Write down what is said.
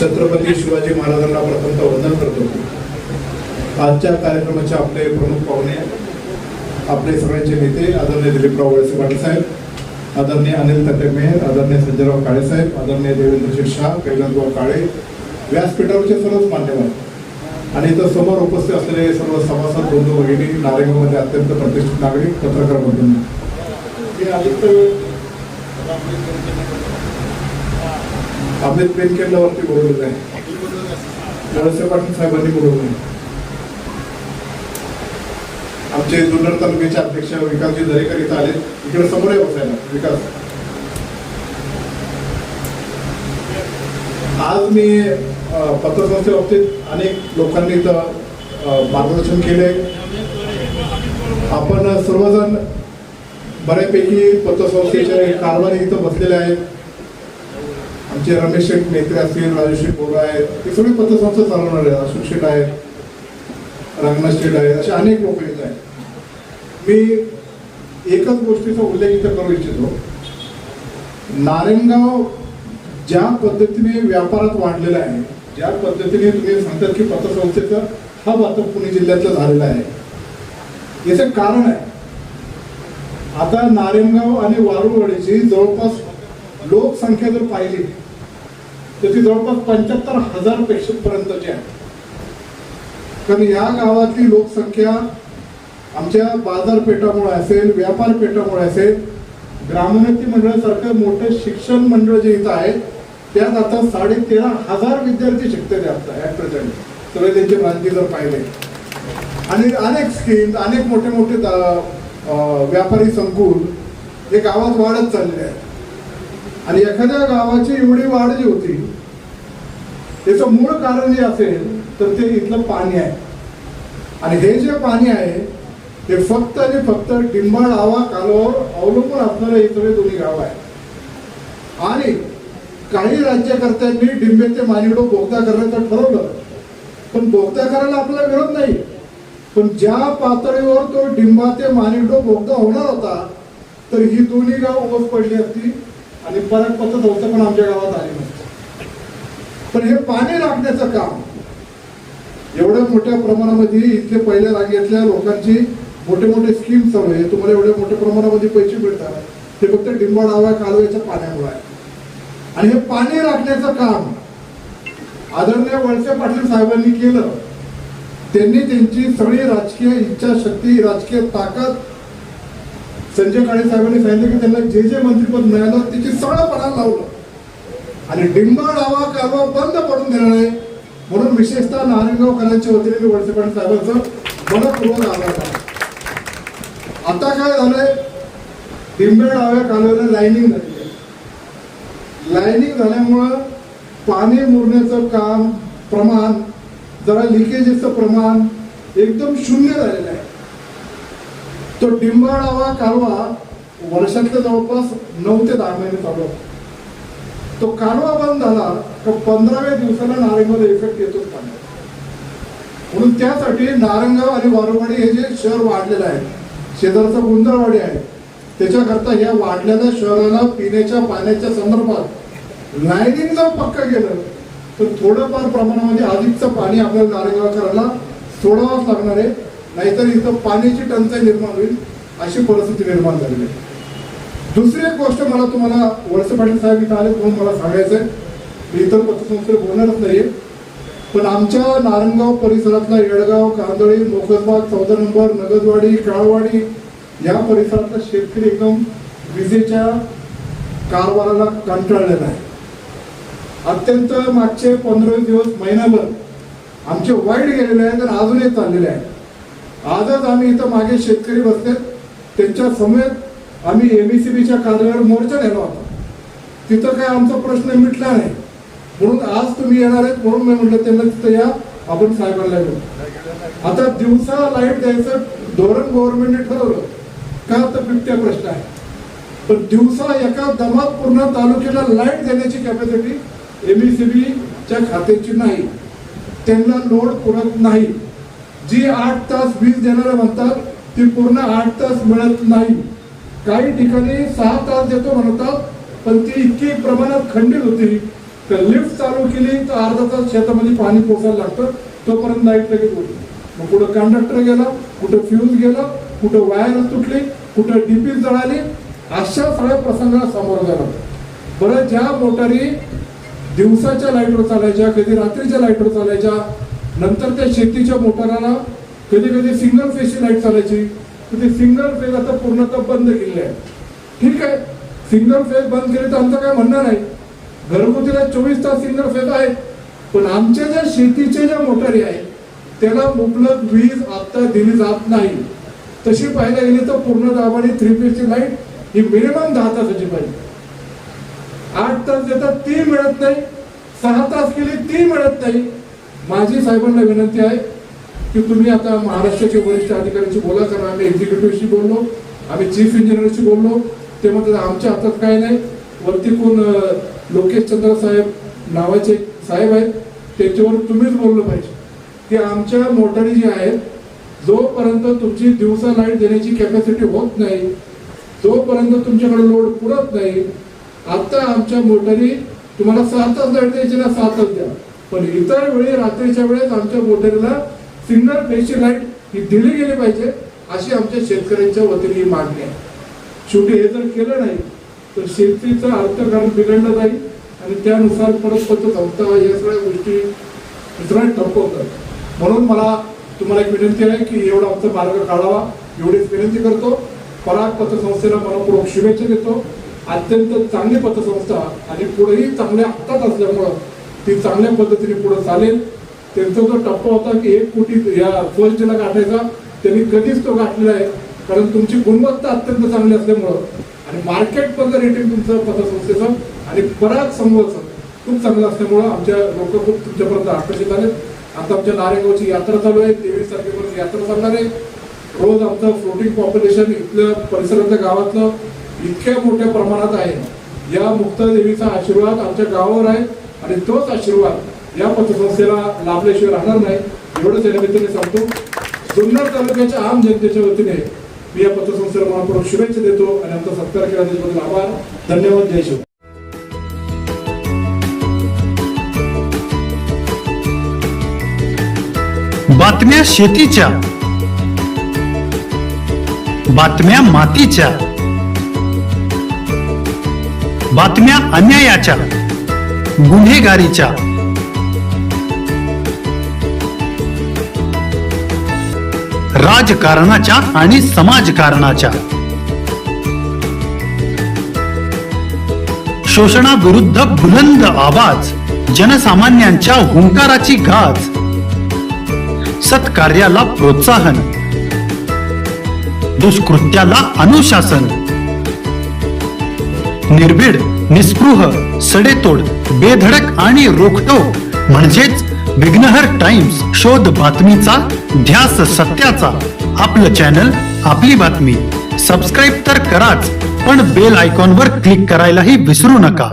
छत्रपती शिवाजी महाराजांना प्रथमतः वंदन करतो। आजच्या कार्यक्रमाचे आपले प्रमुख पाहुणे, आपले सगळ्यांचे नेते आदरणीय दिलीपराव वळसे पाटील साहेब, आदरणीय अनिल तटमेहर, आदरणीय संजयराव काळे साहेब, आदरणीय देवेंद्र शाह, कैलासभाऊ काळे, व्यासपीठावरचे सर्वच मान्यवर आणि इथं समोर उपस्थित असलेले सर्व सभासद बंधू भगिनी, नारायणगावमध्ये अत्यंत प्रतिष्ठित नागरिक, पत्रकार बंधूंनी, अमित पेनकेंद्रावरती बोलवलेलं आहे, वळसे पाटील साहेबांनी बोलवलं आहे। आमचे जुन्नर तालुक्याचे अध्यक्ष विकासजी दरेकर इथं आले, इकडे समोर आहे बसायला विकास। आज मी पत्रसंस्थेच्या बाबतीत अनेक लोकांनी इथं मार्गदर्शन केले। आपण सर्वजण बऱ्यापैकी पत्रसंस्थेचे कारभारी इथं बसलेले आहेत। आमचे रमेश शेठ मेत्रे असतील, राजू शेठ बोरा आहेत, हे सगळे पत्रसंस्था चालवणारे आहेत, अशोक शेठ आहेत, रंगनाथ शेठ आहेत, असे अनेक लोक येत आहेत। मी एकच गोष्टीचा उल्लेख इथं करू इच्छितो, नारायणगाव ज्या पद्धतीने व्यापारात वाढलेला आहे, ज्या पद्धतीने तुम्ही सांगतात की पतसंस्थेचा हब आता पुणे जिल्ह्यातला झालेला आहे, याचं कारण आहे आता नारायणगाव आणि वारुळवाडीची जवळपास लोकसंख्या जर पाहिली तर ती जवळपास 75,000 पेक्षा पर्यंतची आहे। कारण या गावातली लोकसंख्या आमच्या बाजारपेठामुळे असेल, व्यापार पेठामुळे असेल, ग्रामोन्नती मंडळासारखं मोठं शिक्षण मंडळ जे इथं आहे त्यात आता 13,500 विद्यार्थी शिकतात आता ॲट प्रेझेंट, सगळे त्यांचे ब्रांची जर पाहिले, आणि अनेक स्कीम, अनेक मोठे मोठे व्यापारी संकुल हे गावात वाढत चाललेले आहेत। आणि एखाद्या गावाची एवढी वाढ जी होती त्याचं मूळ कारण जे असेल तर ते इथलं पाणी आहे। आणि हे जे पाणी आहे ते फक्त आणि फक्त डिंबाळ आवा कालव्यावर अवलंबून असणारे हे सगळे दोन्ही गाव आहेत। आणि काही राज्यकर्त्यांनी डिंबे ते मानिडो बोगदा करण्याचं ठरवलं, पण बोगदा करायला आपला विरोध नाही, पण ज्या पातळीवर तो डिंबा ते मानिडो बोगदा होणार होता तर ही दोन्ही गाव ओस पडली असती आणि परत पतसंस्था पण आमच्या गावात आली नसते। पण हे पाणी राखण्याचं काम एवढ्या मोठ्या प्रमाणामध्ये इथले पहिल्या रांगेतल्या लोकांची मोठे मोठे स्कीम चालू आहे, तुम्हाला एवढ्या मोठ्या प्रमाणामध्ये पैसे मिळतात, ते फक्त डिंबाळ आवा कालव्याच्या पाण्यामुळे आहे। आणि हे पाणी राखण्याचं काम आदरणीय वळसे पाटील साहेबांनी केलं। त्यांनी त्यांची सगळी राजकीय इच्छाशक्ती, राजकीय ताकद संजय काळे साहेबांनी सांगितलं की त्यांना जे जे मंत्रिपद मिळालं त्याची सगळं पणाला लावलं आणि डिंबाळ आवा कालवा बंद पडून देणार आहे म्हणून विशेषतः नारायणगावकरांच्या वतीने मी वळसे पाटील साहेबांचं मनपूर्वक आभार मानतो। आता काय झालंय, डिंबेळ आव्या कालव्याला लाईनिंग झाली आहे, लाईनिंग झाल्यामुळं पाणी मुरण्याचं काम प्रमाण, जरा लिकेजेसचं प्रमाण एकदम शून्य झालेलं आहे। तो डिंबाळ आवा कालवा वर्षातल्या जवळपास 9 ते 10 महिने चालू होता। तो कालवा बंद झाला तर 15व्या दिवसाला नारायणगावला इफेक्ट येतोच पाणी, म्हणून त्यासाठी नारायणगाव आणि वारुळवाडी हे जे शहर वाढलेलं आहे, शेजारचा गुंजरवाडी आहे, त्याच्याकरता या वाढलेल्या शहराला पिण्याच्या पाण्याच्या संदर्भात लाईनिंग जर पक्का केलं तर थोडंफार प्रमाणामध्ये अधिकचं पाणी आपल्याला नारायणगावकरांना सोडावंच लागणार आहे, नाहीतर इथं पाण्याची टंचाई निर्माण होईल अशी परिस्थिती निर्माण झालेली आहे। दुसरी एक गोष्ट मला तुम्हाला वळसे पाटील साहेब इथं आले म्हणून मला सांगायचं आहे, मी इतर पत्रसंस्थेला बोलणारच नाहीये, पण आमच्या नारायणगाव परिसरातला येडगाव, कांदळी, मोकसबाग, 14 नंबर, नगदवाडी, काळवाडी या परिसरातला शेतकरी एकदम विजेच्या कारभाराला कंटाळलेला आहे। अत्यंत मागचे 15 दिवस, महिनाभर आमचे वाईट गेलेले आहेत आणि अजूनही चाललेले आहे। आजच आम्ही इथं मागे शेतकरी बसलेत, त्यांच्या समेत आम्ही MSEBच्या कार्यालयावर मोर्चा नेला होता, तिथं काय आमचा प्रश्न मिटला नाही, म्हणून आज तुम्ही येणार आहेत म्हणून मी म्हटलं त्यांना तिथं या, आपण साहेबांना येऊ। आता दिवसा लाईट द्यायचं धोरण गव्हर्नमेंटने ठरवलं का तर बिबट्या प्रश्न आहे, पण दिवसा एका दमात पूर्ण तालुक्याला लाईट देण्याची कॅपॅसिटी MSEBच्या खात्याची नाही, त्यांना लोड पुरत नाही। जी 8 तास वीज देणारे म्हणतात ती पूर्ण 8 तास मिळत नाही, काही ठिकाणी 6 तास देतो म्हणतात, पण ती इतकी प्रमाणात खंडित होती तर लिफ्ट चालू केली तर अर्धा तास शेतामध्ये पाणी पोचायला लागतं, तोपर्यंत लाईट लगेच होती. मग कुठं कंडक्टर गेला, कुठं फ्यूज गेला, कुठं वायर तुटली, कुठं डीपी जळाली, अशा सगळ्या प्रसंगाला सामोरं जायला लागतं. बरं, ज्या मोटारी दिवसाच्या लाईटवर चालायच्या, कधी रात्रीच्या लाईटवर चालायच्या, नंतर त्या शेतीच्या मोटाराला कधी कधी सिंगल फेजची लाईट चालायची, तर ते सिंगल फेज आता पूर्णतः बंद केलेले आहे. ठीक आहे, सिंगल फेज बंद केले तर आमचं काय म्हणणं नाही, घरगुतीला 24 तास सिंगल फेज आहेत, पण आमच्या ज्या शेतीच्या ज्या मोटारी आहेत त्याला मुबलक वीज आता दिली जात नाही. तशी पाहायला गेली तर पूर्ण दाबाने 3 फेजची लाईट ही मिनिमम 10 तासाची पाहिजे. 8 तास देतात ती मिळत नाही, 6 तास केली ती मिळत नाही. माझी साहेबांना विनंती आहे की तुम्ही आता महाराष्ट्राचे वरिष्ठ अधिकाऱ्यांशी बोला, कारण आम्ही एक्झिक्युटिव्हशी बोललो, आम्ही चीफ इंजिनियरशी बोललो, ते म्हणतात आमच्या हातात काय नाही. वरती कोण लोकेश चंद्र साहेब नावाचे साहेब आहेत, त्याच्यावर तुम्हीच बोललं पाहिजे की आमच्या मोटारी जी आहेत, जोपर्यंत तुमची दिवसा लाईट देण्याची कॅपॅसिटी होत नाही, जोपर्यंत तुमच्याकडे लोड पुरत नाही, आता आमच्या मोटारी तुम्हाला 7 तास लाईट द्यायची ना 7 तास द्या, पण इतर वेळी रात्रीच्या वेळेस आमच्या मोटारीला सिंगल फेजची लाईट ही दिली गेली पाहिजे, अशी आमच्या शेतकऱ्यांच्या वतीने ही मागणी आहे. शेवटी हे जर केलं नाही तर शेतीचं अर्थकारण बिघडलं जाईल आणि त्यानुसार परत पतसंस्था या सगळ्या गोष्टी दुसऱ्या ठप्प होतात. म्हणून मला तुम्हाला एक विनंती आहे की एवढा आमचा मार्ग काढावा, एवढीच विनंती करतो. पराग पतसंस्थेला मनपूर्वक शुभेच्छा देतो. अत्यंत चांगली पतसंस्था आणि पुढेही चांगल्या हातात असल्यामुळं ती चांगल्या पद्धतीने पुढे चालेल. त्यांचा जो टप्पा होता की 1 कोटी या फर्स्टला गाठायचा, त्यांनी कधीच तो गाठलेला आहे, कारण तुमची गुणवत्ता अत्यंत चांगली असल्यामुळं आणि मार्केट मधलं रेटिंग तुमचं पतसंस्थेचं आणि पराग संवर्धन खूप चांगलं असल्यामुळं आमच्या लोक खूप तुमच्यापर्यंत आकर्षित झाले. आता आमच्या नारेगावची यात्रा चालू आहे, 23 तारखेपर्यंत यात्रा चालणार आहे. रोज आमचं फ्लोटिंग पॉप्युलेशन इथल्या परिसरातल्या गावातलं इतक्या मोठ्या प्रमाणात आहे. या मुक्तादेवीचा आशीर्वाद आमच्या गावावर आहे आणि तोच आशीर्वाद या पतसंस्थेला लाभल्याशिवाय राहणार नाही, एवढंच या निमित्ताने सांगतो. जुन्नर तालुक्याच्या आम जनतेच्या वतीने मी या पतसंस्थेला मनपूर्वक शुभेच्छा देतो आणि आमचा सत्कार केला त्याच्याबद्दल आभार. धन्यवाद. जय शिव. बातम्या शेतीच्या, बातम्या मातीच्या, बातम्या अन्यायाच्या, गुन्हेगारीच्या, राजकारणाच्या आणि समाजकारणाच्या, शोषणाविरुद्ध बुलंद आवाज, जनसामान्यांच्या हुंकाराची गाज, सत्कार्याला प्रोत्साहन, दुष्कृत्याला अनुशासन, निर्भीड, निस्पृह, सडेतोड, बेधडक आणि रोखटोक म्हणजेच विघ्नहर टाइम्स. शोध बातमीचा, ध्यास सत्याचा. आपलं चॅनल, आपली बातमी. सबस्क्राईब तर कराच, पण बेल आयकॉनवर क्लिक करायलाही विसरू नका.